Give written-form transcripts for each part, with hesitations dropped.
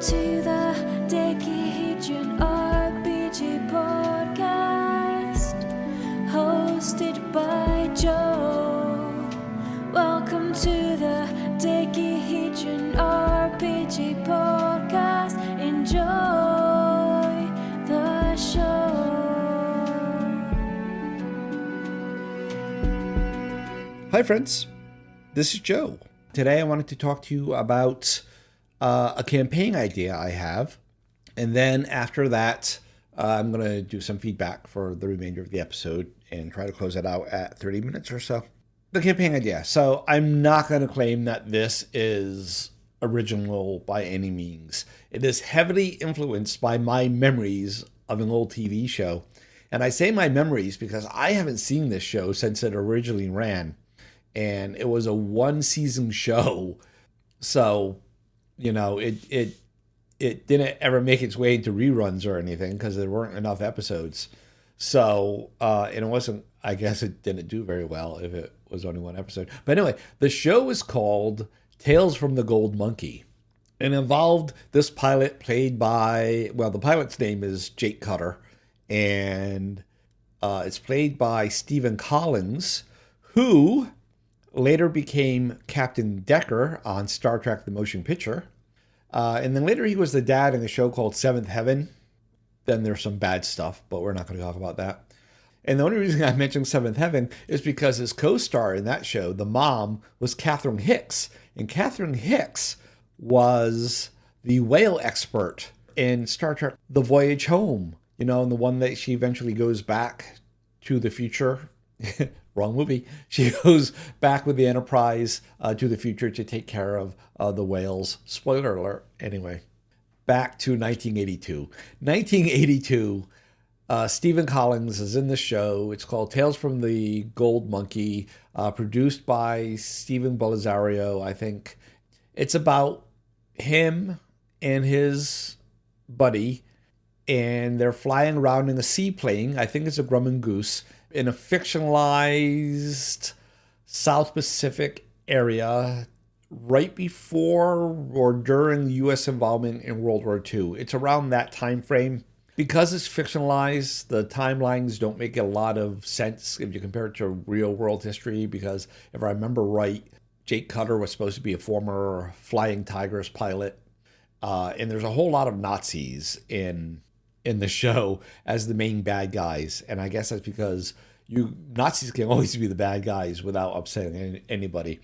to the Decahedron RPG podcast, hosted by Joe. Welcome to the Decahedron RPG podcast. Enjoy the show. Hi friends, this is Joe. Today I wanted to talk to you about a campaign idea I have, and then after that I'm going to do some feedback for the remainder of the episode and try to close it out at 30 minutes or so. The campaign idea. So I'm not going to claim that this is original by any means. It is heavily influenced by my memories of an old TV show. And I say my memories because I haven't seen this show since it originally ran. And it was a one-season show. So, you know, it didn't ever make its way into reruns or anything because there weren't enough episodes. So, and it wasn't, I guess it didn't do very well if it was only one episode. But anyway, the show is called Tales from the Gold Monkey. It involved this pilot played by, well, the pilot's name is Jake Cutter. And it's played by Stephen Collins, who later became Captain Decker on Star Trek The Motion Picture. And then later he was the dad in a show called Seventh Heaven. Then there's some bad stuff, but we're not going to talk about that. And the only reason I mentioned Seventh Heaven is because his co-star in that show, the mom, was Catherine Hicks. And Catherine Hicks was the whale expert in Star Trek The Voyage Home. You know, and the one that she eventually goes back to the future. Wrong movie. She goes back with the Enterprise to the future to take care of the whales. Spoiler alert. Anyway, back to 1982. 1982, Stephen Collins is in the show. It's called Tales from the Gold Monkey, produced by Stephen Belisario, I think. It's about him and his buddy, and they're flying around in a seaplane. I think it's a Grumman Goose, in a fictionalized South Pacific area right before or during the U.S. involvement in World War II. It's around that time frame. Because it's fictionalized, the timelines don't make a lot of sense if you compare it to real world history, because if I remember right, Jake Cutter was supposed to be a former Flying Tigers pilot. And there's a whole lot of Nazis in the show as the main bad guys. And I guess that's because Nazis can always be the bad guys without upsetting anybody.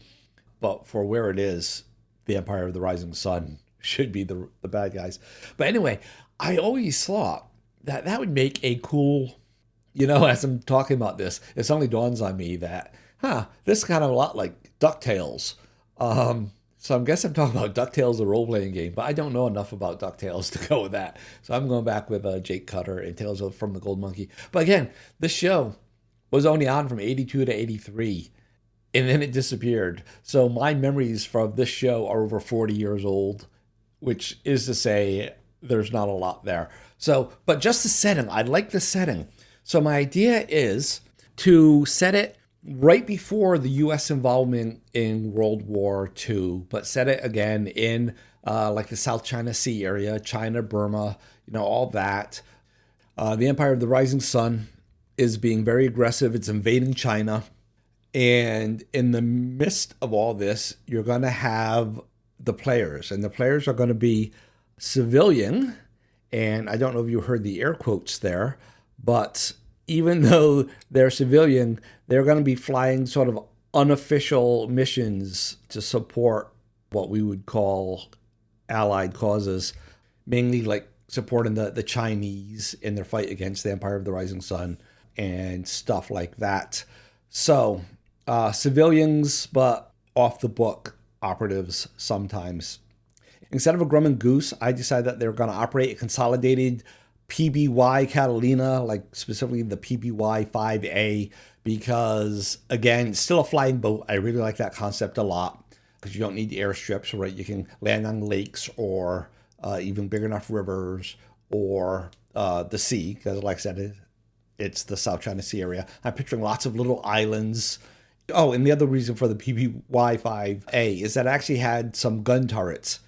But for where it is, the Empire of the Rising Sun should be the bad guys. But anyway, I always thought that would make a cool, you know, as I'm talking about this, it suddenly dawns on me that, this is kind of a lot like DuckTales. So I guess I'm talking about DuckTales, the role-playing game, but I don't know enough about DuckTales to go with that. So I'm going back with Jake Cutter and Tales from the Gold Monkey. But again, this show was only on from 82 to 83, and then it disappeared. So my memories from this show are over 40 years old, which is to say there's not a lot there. So, but just the setting, I like the setting. So my idea is to set it right before the U.S. involvement in World War II, but set it again in like the South China Sea area, China, Burma, you know, all that. The Empire of the Rising Sun is being very aggressive. It's invading China. And in the midst of all this, you're going to have the players. And the players are going to be civilian. And I don't know if you heard the air quotes there, but even though they're civilian, they're going to be flying sort of unofficial missions to support what we would call allied causes, mainly like supporting the Chinese in their fight against the Empire of the Rising Sun and stuff like that. So civilians, but off the book operatives sometimes. Instead of a Grumman Goose, I decided that they're going to operate a consolidated PBY Catalina, like specifically the PBY 5A, because again, it's still a flying boat. I really like that concept a lot because you don't need the airstrips, right? You can land on lakes or even big enough rivers or the sea, because like I said, it's the South China Sea area. I'm picturing lots of little islands. Oh, and the other reason for the PBY 5A is that it actually had some gun turrets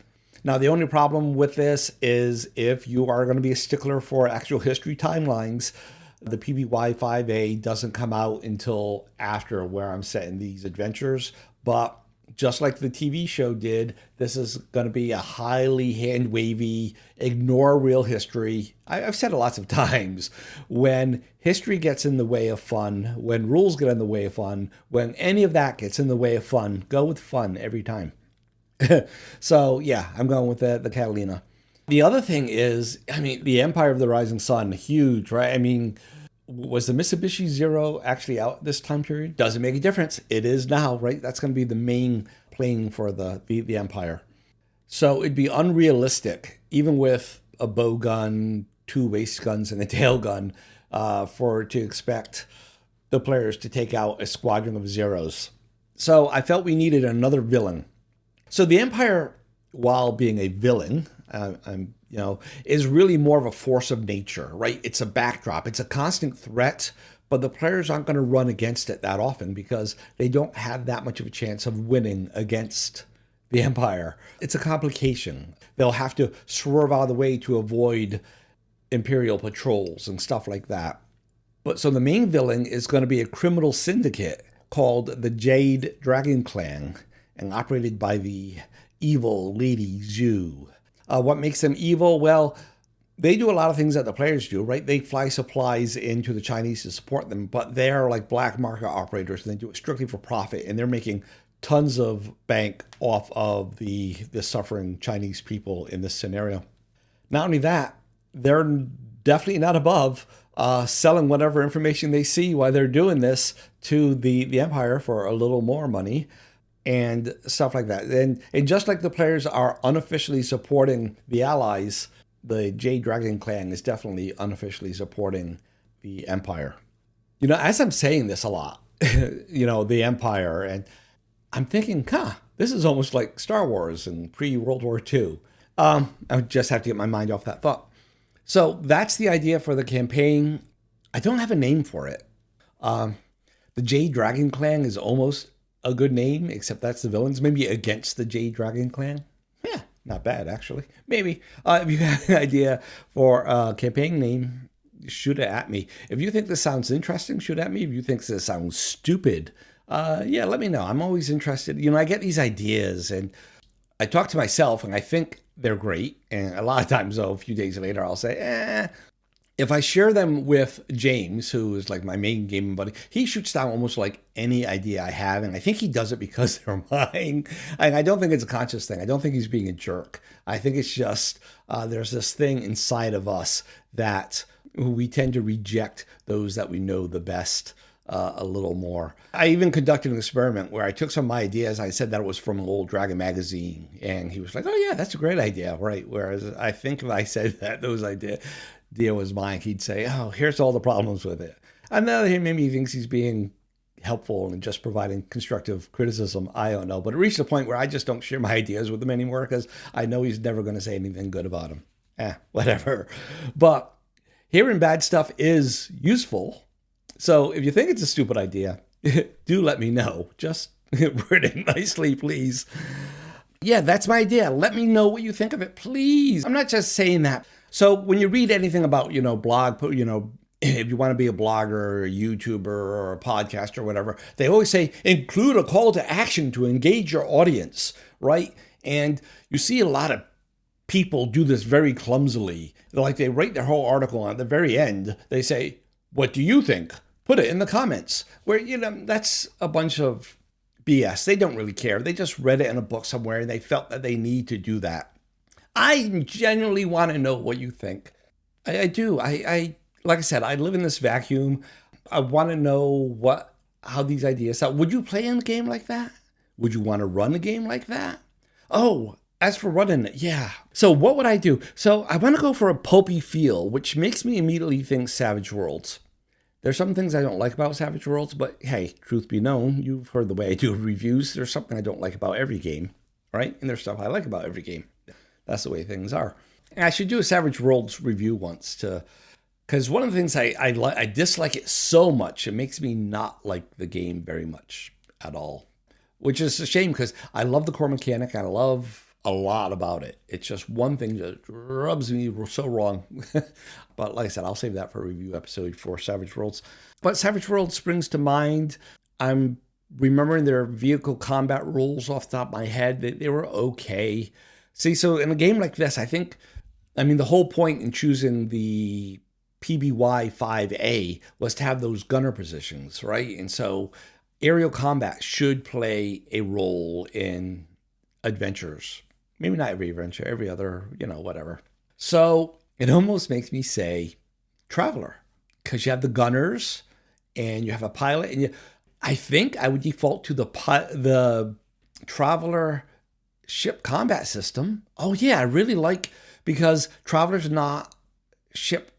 Now, the only problem with this is if you are going to be a stickler for actual history timelines, the pre-WWII doesn't come out until after where I'm setting these adventures. But just like the TV show did, this is going to be a highly hand-wavy, ignore real history. I've said it lots of times. When history gets in the way of fun, when rules get in the way of fun, when any of that gets in the way of fun, go with fun every time. So, yeah, I'm going with the Catalina. The other thing is, I mean, the Empire of the Rising Sun, huge, right? I mean, was the Mitsubishi Zero actually out this time period? Doesn't make a difference. It is now, right? That's going to be the main plane for the Empire. So it'd be unrealistic, even with a bow gun, 2 waist guns, and a tail gun, to expect the players to take out a squadron of Zeros. So I felt we needed another villain. So the Empire, while being a villain, is really more of a force of nature, right? It's a backdrop. It's a constant threat, but the players aren't going to run against it that often because they don't have that much of a chance of winning against the Empire. It's a complication. They'll have to swerve out of the way to avoid Imperial patrols and stuff like that. But so the main villain is going to be a criminal syndicate called the Jade Dragon Clan and operated by the evil Lady Zhu. What makes them evil? Well, they do a lot of things that the players do, right? They fly supplies into the Chinese to support them, but they're like black market operators, and they do it strictly for profit, and they're making tons of bank off of the suffering Chinese people in this scenario. Not only that, they're definitely not above selling whatever information they see while they're doing this to the Empire for a little more money. And stuff like that. And just like the players are unofficially supporting the Allies, the Jade Dragon Clan is definitely unofficially supporting the Empire. You know, as I'm saying this a lot, the Empire, and I'm thinking, this is almost like Star Wars and pre-World War II. I would just have to get my mind off that thought. So that's the idea for the campaign. I don't have a name for it. The Jade Dragon Clan is almost a good name, except that's the villains. Maybe against the Jade Dragon Clan. Yeah, not bad, actually. Maybe. If you have an idea for a campaign name, shoot it at me. If you think this sounds interesting, shoot at me. If you think this sounds stupid, let me know. I'm always interested. I get these ideas, and I talk to myself, and I think they're great. And a lot of times, though, a few days later, I'll say, If I share them with James, who is like my main gaming buddy, he shoots down almost like any idea I have. And I think he does it because they're mine. And I don't think it's a conscious thing. I don't think he's being a jerk. I think it's just there's this thing inside of us that we tend to reject those that we know the best a little more. I even conducted an experiment where I took some of my ideas. I said that it was from an old Dragon magazine. And he was like, oh, yeah, that's a great idea. Right. Whereas I think if I said that those ideas was mine, he'd say, oh, here's all the problems with it. On the other hand, maybe he thinks he's being helpful and just providing constructive criticism. I don't know. But it reached a point where I just don't share my ideas with him anymore because I know he's never going to say anything good about him. Whatever. But hearing bad stuff is useful. So if you think it's a stupid idea, do let me know. Just word it nicely, please. Yeah, that's my idea. Let me know what you think of it, please. I'm not just saying that. So when you read anything about, blog, if you want to be a blogger or a YouTuber or a podcaster or whatever, they always say, include a call to action to engage your audience, right? And you see a lot of people do this very clumsily. They write their whole article, and at the very end, they say, what do you think? Put it in the comments. Where, that's a bunch of BS. They don't really care. They just read it in a book somewhere, and they felt that they need to do that. I genuinely want to know what you think. I do. I like I said, I live in this vacuum. I want to know how these ideas sound. Would you play in a game like that? Would you want to run a game like that? Oh, as for running it, yeah. So what would I do? So I want to go for a pulpy feel, which makes me immediately think Savage Worlds. There's some things I don't like about Savage Worlds, but hey, truth be known, you've heard the way I do reviews. There's something I don't like about every game, right? And there's stuff I like about every game. That's the way things are. And I should do a Savage Worlds review once because one of the things I dislike it so much, it makes me not like the game very much at all, which is a shame because I love the core mechanic. I love a lot about it. It's just one thing that rubs me so wrong. But like I said, I'll save that for a review episode for Savage Worlds. But Savage Worlds springs to mind. I'm remembering their vehicle combat rules off the top of my head. They were okay. See, so in a game like this, the whole point in choosing the pre-WWII was to have those gunner positions, right? And so aerial combat should play a role in adventures. Maybe not every adventure, every other, whatever. So it almost makes me say Traveler, because you have the gunners and you have a pilot, and I think I would default to the Traveler ship combat system. Oh yeah, I really like, because Traveler's not ship,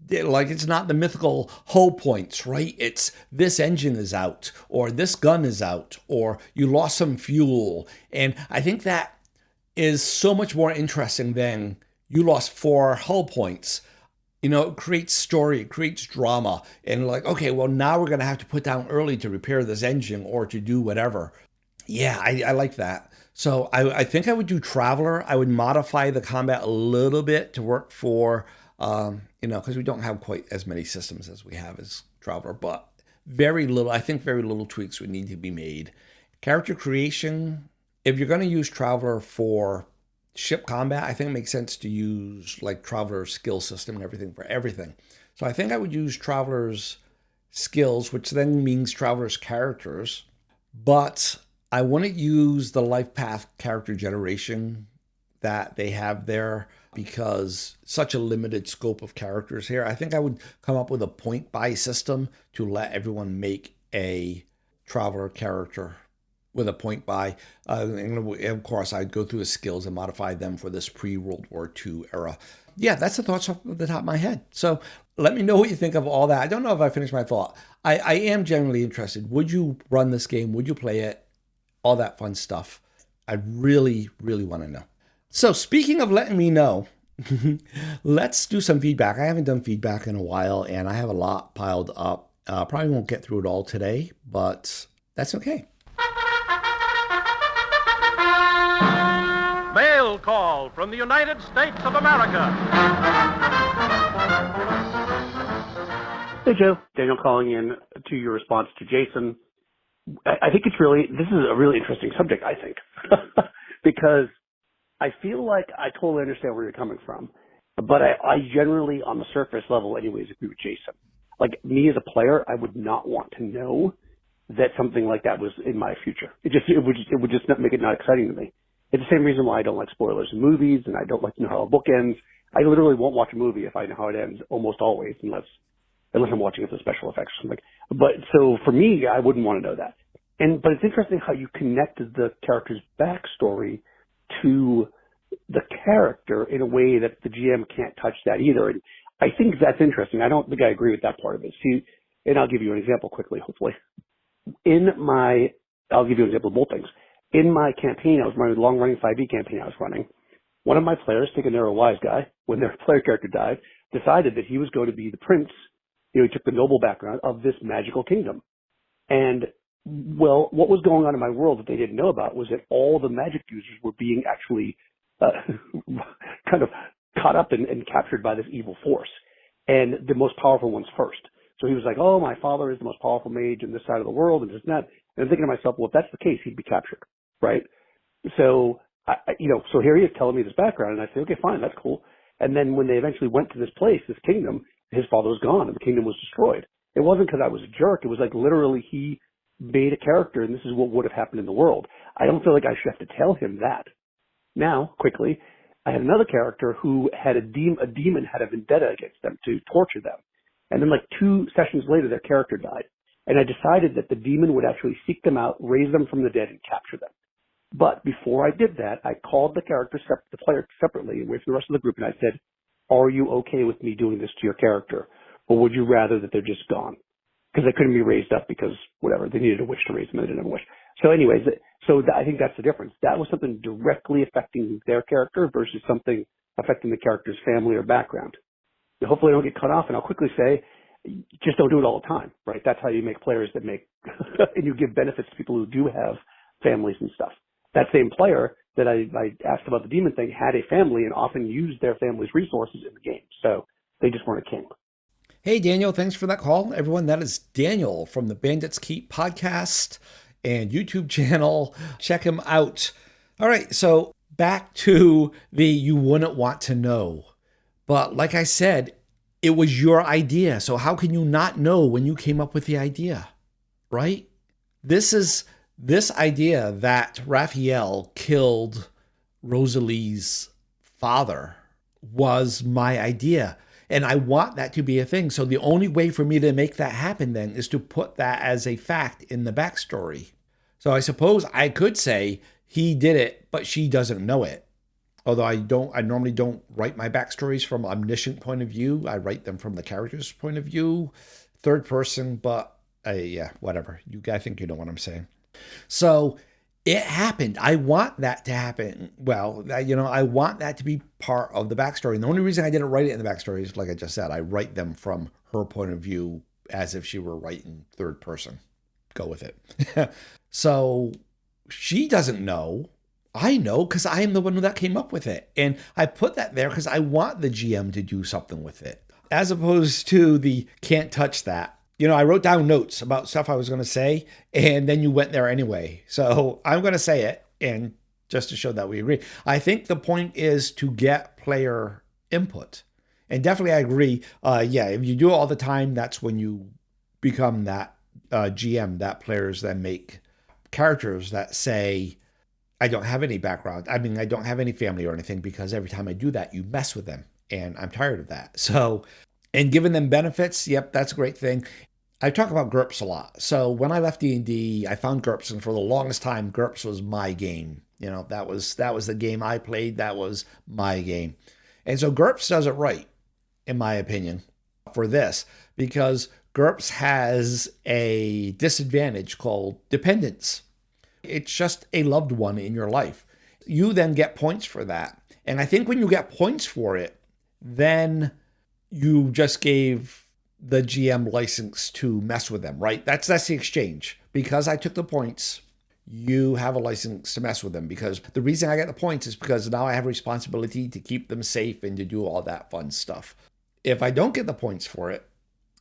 like it's not the mythical hull points, right? It's this engine is out, or this gun is out, or you lost some fuel. And I think that is so much more interesting than you lost 4 hull points. It creates story, it creates drama. And like, okay, well, now we're going to have to put down early to repair this engine or to do whatever. Yeah, I like that. So I think I would do Traveler. I would modify the combat a little bit to work for, because we don't have quite as many systems as we have as Traveler, but very little tweaks would need to be made. Character creation, if you're going to use Traveler for ship combat, I think it makes sense to use like Traveler's skill system and everything for everything. So I think I would use Traveler's skills, which then means Traveler's characters, but I wouldn't use the life path character generation that they have there, because such a limited scope of characters here. I think I would come up with a point buy system to let everyone make a Traveler character with a point buy. And of course, I'd go through the skills and modify them for this pre-World War II era. Yeah, that's the thoughts off the top of my head. So let me know what you think of all that. I don't know if I finished my thought. I am genuinely interested. Would you run this game? Would you play it? All that fun stuff. I really, really want to know. So speaking of letting me know, let's do some feedback. I haven't done feedback in a while, and I have a lot piled up. Probably won't get through it all today, but that's okay. Mail call from the United States of America. Hey, Joe. Daniel calling in to your response to Jason. I think this is a really interesting subject, I think, because I feel like I totally understand where you're coming from, but I generally, on the surface level anyways, agree with Jason. Like, me as a player, I would not want to know that something like that was in my future. It would just not make it not exciting to me. It's the same reason why I don't like spoilers in movies, and I don't like to know how a book ends. I literally won't watch a movie if I know how it ends, almost always, unless I'm watching it for special effects or something. But so for me, I wouldn't want to know that. But it's interesting how you connected the character's backstory to the character in a way that the GM can't touch that either. And I think that's interesting. I don't think I agree with that part of it. See, and I'll give you an example quickly, hopefully. I'll give you an example of both things. In my campaign, my long-running 5e campaign I was running, one of my players, thinking they were a wise guy, when their player character died, decided that he was going to be the prince. He took the noble background of this magical kingdom. And, well, what was going on in my world that they didn't know about was that all the magic users were being actually kind of caught up and captured by this evil force. And the most powerful ones first. So he was like, oh, my father is the most powerful mage in this side of the world and this and that. And I'm thinking to myself, well, if that's the case, he'd be captured, right? So, so here he is telling me this background, and I say, okay, fine, that's cool. And then when they eventually went to this place, this kingdom, his father was gone and the kingdom was destroyed. It wasn't because I was a jerk. It was like literally he made a character, and this is what would have happened in the world. I don't feel like I should have to tell him that. Now, quickly, I had another character who had a demon had a vendetta against them to torture them. And then like 2 sessions later, their character died. And I decided that the demon would actually seek them out, raise them from the dead, and capture them. But before I did that, I called the player separately away from the rest of the group, and I said, are you okay with me doing this to your character? Or would you rather that they're just gone? Because they couldn't be raised up because, whatever, they needed a wish to raise them, and they didn't have a wish. So anyways, I think that's the difference. That was something directly affecting their character versus something affecting the character's family or background. Hopefully I don't get cut off, and I'll quickly say, just don't do it all the time, right? That's how you make players that make, and you give benefits to people who do have families and stuff. That same player that I asked about the demon thing had a family and often used their family's resources in the game. So they just weren't a king. Hey, Daniel, thanks for that call. Everyone, that is Daniel from the Bandits Keep podcast and YouTube channel. Check him out. All right, so back to the you wouldn't want to know. But like I said, it was your idea. So how can you not know when you came up with the idea, right? This idea that Raphael killed Rosalie's father was my idea. And I want that to be a thing. So the only way for me to make that happen then is to put that as a fact in the backstory. So I suppose I could say he did it, but she doesn't know it. Although I normally don't write my backstories from omniscient point of view. I write them from the character's point of view, third person, but yeah, whatever. I think you know what I'm saying. So it happened. I want that to happen. Well, I want that to be part of the backstory. And the only reason I didn't write it in the backstory is, like I just said, I write them from her point of view as if she were writing third person. Go with it. So she doesn't know. I know because I am the one that came up with it. And I put that there because I want the GM to do something with it. As opposed to the can't touch that. I wrote down notes about stuff I was going to say, and then you went there anyway. So I'm going to say it, and just to show that we agree. I think the point is to get player input. And definitely I agree. Yeah, if you do it all the time, that's when you become that GM, that players then make characters that say, I don't have any background. I mean, I don't have any family or anything, because every time I do that, you mess with them. And I'm tired of that. So, and giving them benefits, yep, that's a great thing. I talk about GURPS a lot. So when I left D&D, I found GURPS, and for the longest time, GURPS was my game. That was the game I played. That was my game. And so GURPS does it right, in my opinion, for this, because GURPS has a disadvantage called dependence. It's just a loved one in your life. You then get points for that. And I think when you get points for it, then you just gave the GM license to mess with them, right? That's the exchange. Because I took the points, you have a license to mess with them. Because the reason I get the points is because now I have responsibility to keep them safe and to do all that fun stuff. If I don't get the points for it,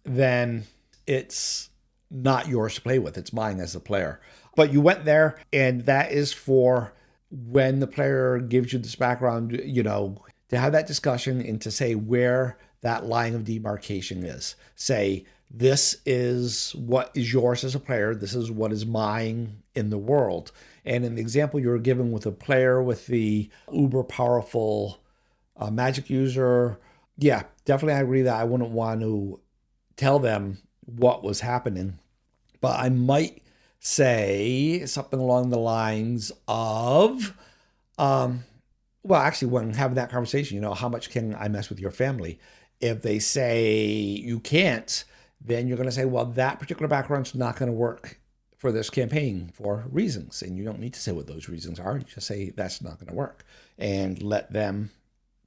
then it's not yours to play with. It's mine as a player. But you went there, and that is for when the player gives you this background, to have that discussion and to say where that line of demarcation is. Say, this is what is yours as a player. This is what is mine in the world. And in the example you were given with a player with the uber powerful magic user, yeah, definitely I agree that I wouldn't want to tell them what was happening. But I might say something along the lines of, actually, when having that conversation, how much can I mess with your family? If they say you can't, then you're going to say, well, that particular background's not going to work for this campaign for reasons. And you don't need to say what those reasons are. You just say that's not going to work and let them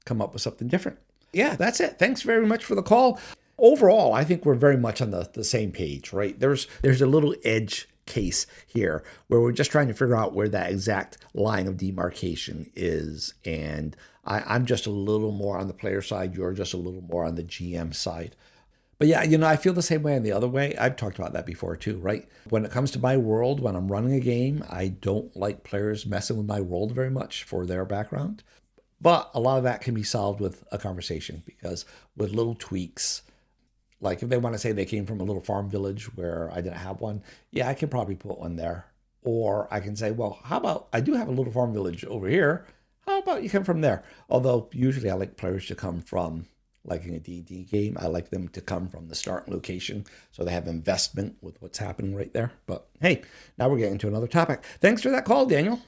come up with something different. Yeah, that's it. Thanks very much for the call. Overall, I think we're very much on the same page, right? There's a little edge case here where we're just trying to figure out where that exact line of demarcation is. And I'm just a little more on the player side. You're just a little more on the GM side. But yeah, I feel the same way on the other way. I've talked about that before too, right? When it comes to my world, when I'm running a game, I don't like players messing with my world very much for their background. But a lot of that can be solved with a conversation, because with little tweaks, like if they want to say they came from a little farm village where I didn't have one, yeah, I can probably put one there. Or I can say, well, how about I do have a little farm village over here. How about you come from there? Although usually I like players to come from, like in a D&D game, I like them to come from the starting location so they have investment with what's happening right there. But hey, now we're getting to another topic. Thanks for that call, Daniel.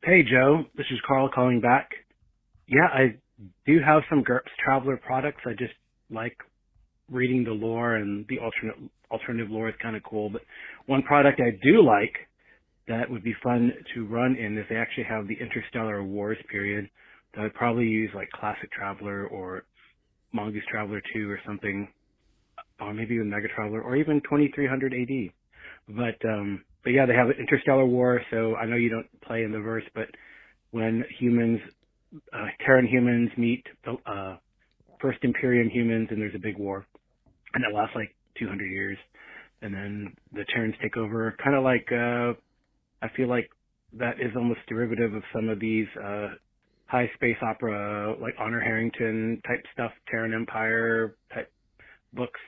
Hey, Joe. This is Carl calling back. Yeah, I do have some GURPS Traveler products. I just like reading the lore, and the alternative lore is kind of cool. But one product I do like that would be fun to run in is they actually have the Interstellar Wars period. So I'd probably use like Classic Traveler or Mongoose Traveler 2 or something, or maybe even Mega Traveler, or even 2300 AD. But but yeah, they have an interstellar war. So I know you don't play in the verse, but when humans, Terran humans meet the first Imperium humans, and there's a big war, and it lasts like 200 years, and then the Terrans take over. Kind of like I feel like that is almost derivative of some of these high space opera, like Honor Harrington type stuff, Terran Empire type books.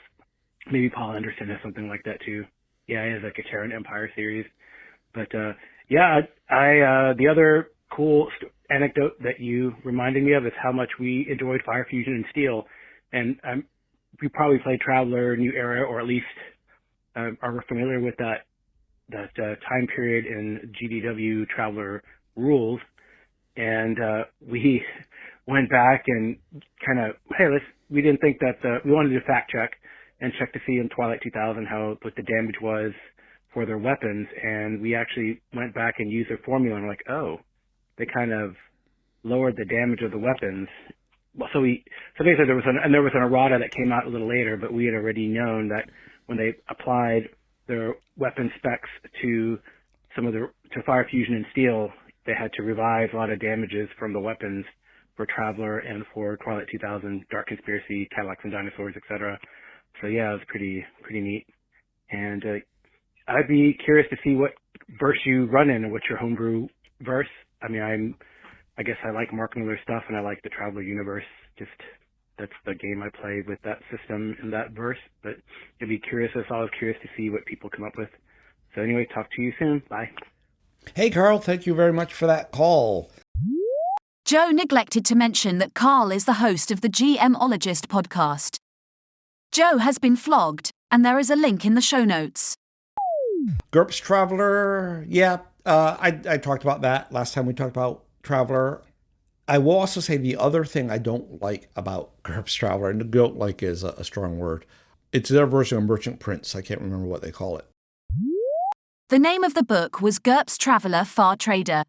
Maybe Paul Anderson has something like that too. Yeah, he has like a Terran Empire series. But yeah, I the other cool anecdote that you reminded me of is how much we enjoyed Fire Fusion and Steel, and we probably played Traveler, New Era, or at least are familiar with that time period in GDW Traveler rules. And we went back and kind of, hey, we didn't think that we wanted to fact check and check to see in Twilight 2000 what the damage was for their weapons, and we actually went back and used their formula, and we're like, oh, they kind of lowered the damage of the weapons. Well, so basically there was an errata that came out a little later, but we had already known that when they applied their weapon specs to to Fire Fusion and Steel, they had to revise a lot of damages from the weapons for Traveler and for Twilight 2000, Dark Conspiracy, Cadillacs and Dinosaurs, etc. So yeah, it was pretty neat. And I'd be curious to see what verse you run in and what's your homebrew verse. I mean, I guess I like Mark Miller stuff, and I like the Traveler universe. Just that's the game I play with that system and that verse. But I'd be curious. I was always curious to see what people come up with. So anyway, talk to you soon. Bye. Hey, Carl, thank you very much for that call. Joe neglected to mention that Carl is the host of the GMologist podcast. Joe has been flogged, and there is a link in the show notes. GURPS Traveler, yeah, I talked about that last time we talked about Traveler. I will also say the other thing I don't like about GURPS Traveler, and don't like is a strong word, it's their version of Merchant Prince. I can't remember what they call it. The name of the book was GURPS Traveler Far Trader.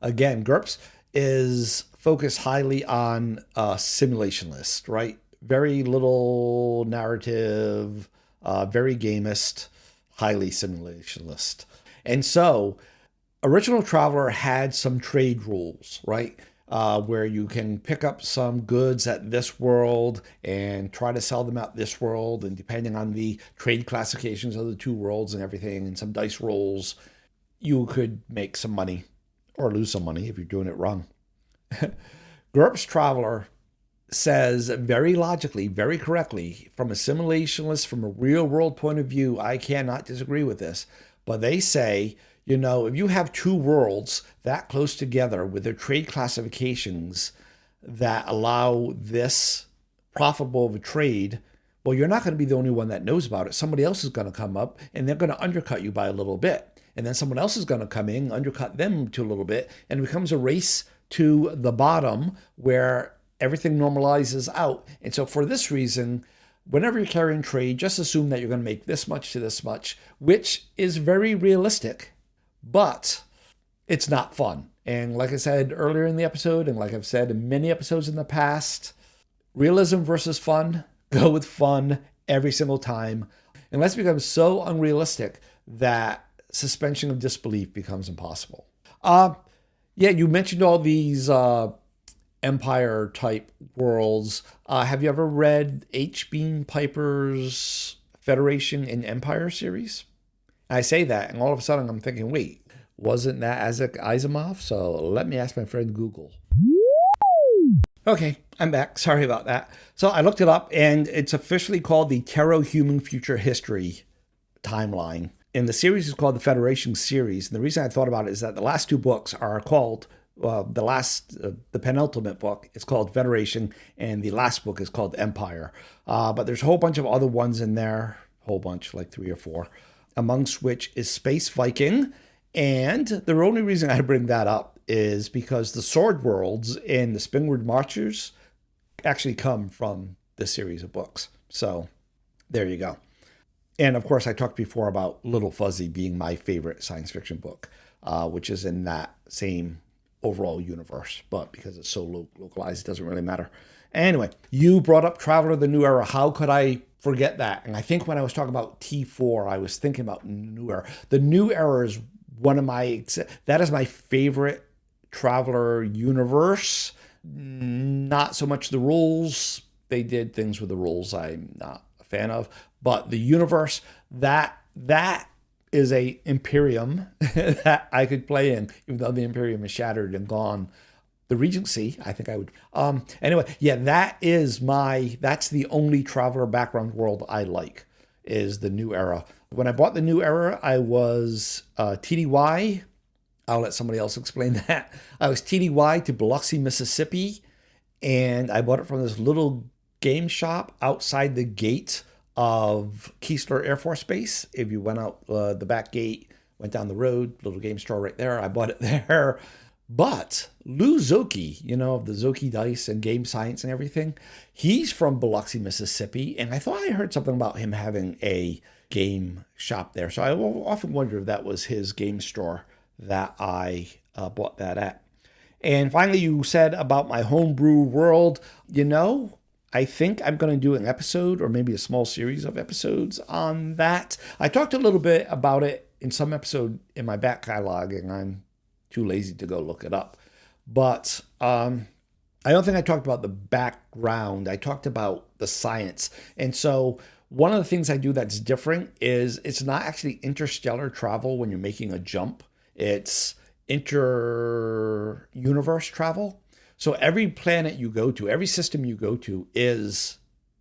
Again, GURPS is focused highly on simulationist, right? Very little narrative, very gamist, highly simulationist. And so, Original Traveler had some trade rules, right? Where you can pick up some goods at this world and try to sell them at this world. And depending on the trade classifications of the two worlds and everything, and some dice rolls, you could make some money or lose some money if you're doing it wrong. GURPS Traveler says very logically, very correctly, from a simulationist, from a real world point of view, I cannot disagree with this, but they say, you know, if you have two worlds that close together with their trade classifications that allow this profitable of a trade, well, you're not going to be the only one that knows about it. Somebody else is going to come up and they're going to undercut you by a little bit. And then someone else is going to come in, undercut them to a little bit, and it becomes a race to the bottom where everything normalizes out. And so for this reason, whenever you're carrying trade, just assume that you're going to make this much to this much, which is very realistic, but it's not fun. And like I said earlier in the episode, and like I've said in many episodes in the past, realism versus fun, go with fun every single time, unless it becomes so unrealistic that suspension of disbelief becomes impossible. Yeah, you mentioned all these Empire type worlds. Have you ever read H. Bean Piper's Federation and Empire series? I say that, and all of a sudden I'm thinking, wait, wasn't that Isaac Asimov? So let me ask my friend Google. Okay, I'm back. Sorry about that. So I looked it up, and it's officially called the Tero Human Future History Timeline. And the series is called the Federation series. And the reason I thought about it is that the last two books are called, the penultimate book is called Federation, and the last book is called Empire. But there's a whole bunch of other ones in there, whole bunch, like 3 or 4, amongst which is Space Viking. And the only reason I bring that up is because the Sword Worlds and the Spinward Marchers actually come from this series of books. So there you go. And of course, I talked before about Little Fuzzy being my favorite science fiction book, which is in that same overall universe. But because it's so localized, it doesn't really matter. Anyway, you brought up Traveler, the New Era. How could I forget that. And I think when I was talking about T4, I was thinking about New Era. The New Era is that is my favorite Traveler universe. Not so much the rules. They did things with the rules I'm not a fan of. But the universe, that is a Imperium that I could play in, even though the Imperium is shattered and gone. The Regency, I think I would. Anyway, yeah, that's the only Traveler background world I like, is the New Era. When I bought the New Era, I was TDY. I'll let somebody else explain that. I was TDY to Biloxi, Mississippi, and I bought it from this little game shop outside the gate of Keesler Air Force Base. If you went out the back gate, went down the road, little game store right there, I bought it there. But Lou Zoki, of the Zoki Dice and Game Science and everything, he's from Biloxi, Mississippi, and I thought I heard something about him having a game shop there. So I often wonder if that was his game store that I bought that at. And finally, you said about my homebrew world, I think I'm going to do an episode or maybe a small series of episodes on that. I talked a little bit about it in some episode in my back catalog, and I'm too lazy to go look it up. But I don't think I talked about the background. I talked about the science. And so one of the things I do that's different is it's not actually interstellar travel when you're making a jump. It's inter-universe travel. So every planet you go to, every system you go to is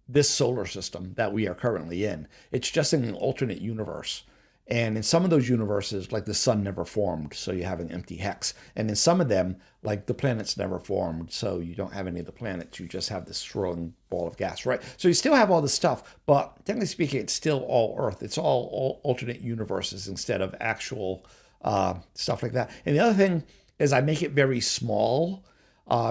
this solar system that we are currently in. It's just in an alternate universe. And in some of those universes, like the sun never formed, so you have an empty hex. And in some of them, like the planets never formed, so you don't have any of the planets. You just have this swirling ball of gas, right? So you still have all this stuff, but technically speaking, it's still all Earth. It's all alternate universes instead of actual stuff like that. And the other thing is I make it very small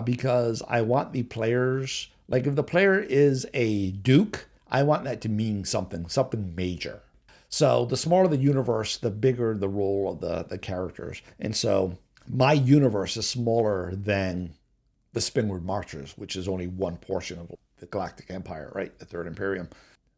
because I want the players, like if the player is a duke, I want that to mean something major. So the smaller the universe, the bigger the role of the characters. And so my universe is smaller than the Spinward Marchers, which is only one portion of the Galactic Empire, right? The Third Imperium.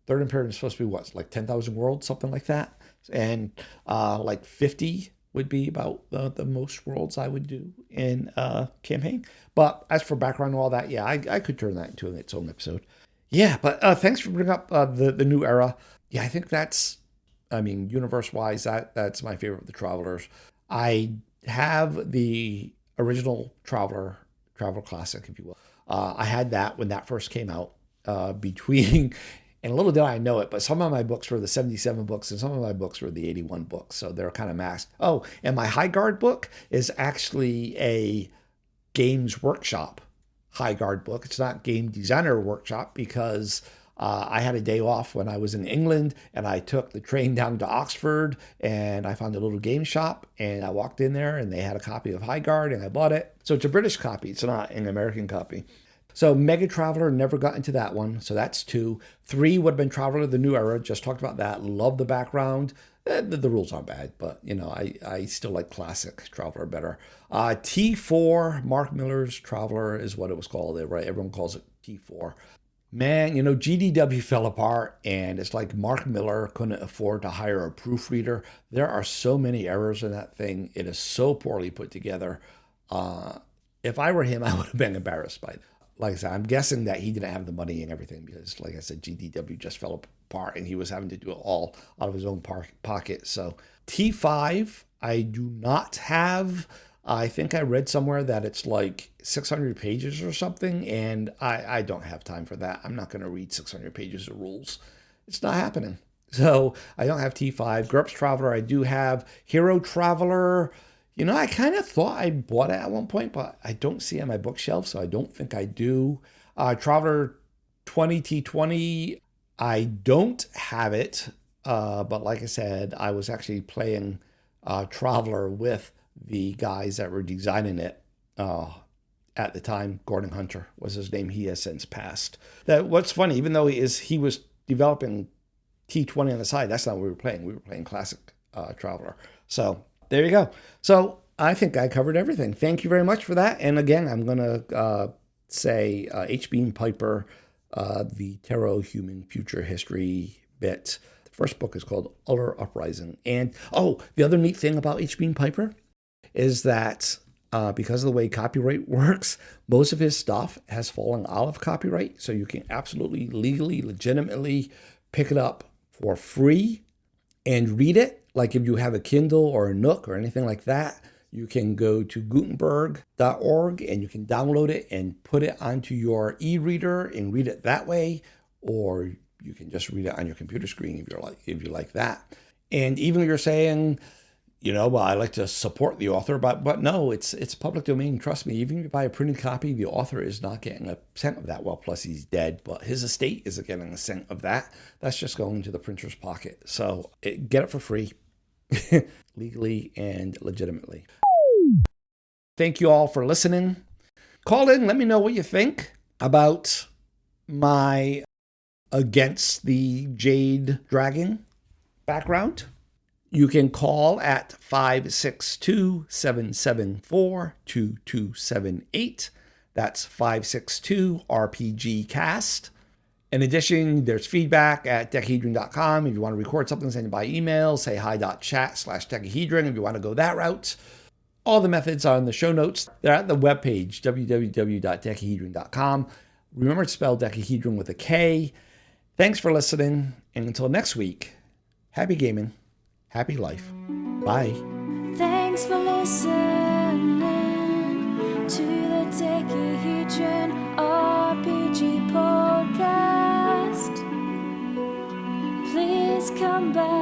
Third Imperium is supposed to be what, like 10,000 worlds, something like that? And like 50 would be about the most worlds I would do in a campaign. But as for background and all that, yeah, I could turn that into its own episode. Yeah, but thanks for bringing up the New Era. Yeah, I think universe-wise, that's my favorite of the Travelers. I have the original Traveler Classic, if you will. I had that when that first came out and little did I know it, but some of my books were the 77 books and some of my books were the 81 books. So they're kind of masked. Oh, and my High Guard book is actually a Games Workshop High Guard book. It's not Game Designer Workshop because I had a day off when I was in England and I took the train down to Oxford and I found a little game shop and I walked in there and they had a copy of High Guard and I bought it. So it's a British copy. It's not an American copy. So Mega Traveler, never got into that one. So that's 2. 3 would have been Traveler of the New Era. Just talked about that. Love the background. The rules aren't bad, but I still like classic Traveler better. T4, Mark Miller's Traveler is what it was called. Right? Everyone calls it T4. Man, GDW fell apart, and it's like Mark Miller couldn't afford to hire a proofreader. There are so many errors in that thing. It is so poorly put together. If I were him, I would have been embarrassed by it. Like I said, I'm guessing that he didn't have the money and everything because, like I said, GDW just fell apart, and he was having to do it all out of his own pocket. So T5, I do not have. I think I read somewhere that it's like 600 pages or something, and I don't have time for that. I'm not going to read 600 pages of rules. It's not happening. So I don't have T5. GURPS Traveler, I do have. Hero Traveler, I kind of thought I bought it at one point, but I don't see it on my bookshelf, so I don't think I do. Traveler 20 T20, I don't have it, but like I said, I was actually playing Traveler with the guys that were designing it at the time. Gordon Hunter was his name. He has since passed. What's funny, even though he was developing T20 on the side, that's not what we were playing. We were playing classic Traveler. So there you go. So I think I covered everything. Thank you very much for that. And again, I'm going to say H. Beam Piper, the Tarot Human Future History bit. The first book is called Uller Uprising. And, the other neat thing about H. Bean Piper is that because of the way copyright works, most of his stuff has fallen out of copyright. So you can absolutely, legally, legitimately pick it up for free and read it. Like if you have a Kindle or a Nook or anything like that, you can go to Gutenberg.org and you can download it and put it onto your e-reader and read it that way. Or you can just read it on your computer screen if you like that. And even if you're saying, well, I like to support the author, but no, it's public domain. Trust me, even if you buy a printed copy, the author is not getting a cent of that. Well, plus he's dead, but his estate isn't getting a cent of that. That's just going to the printer's pocket. So get it for free, legally and legitimately. Thank you all for listening. Call in, let me know what you think about my Against the Jade Dragon background. You can call at 562-774-2278. That's 562-RPG-CAST. In addition, there's feedback at decahedron.com. If you want to record something, send it by email. Say hi.chat/decahedron if you want to go that route. All the methods are in the show notes. They're at the webpage, www.decahedron.com. Remember to spell decahedron with a K. Thanks for listening. And until next week, happy gaming. Happy life. Bye. Thanks for listening to the Decahedron RPG podcast. Please come back.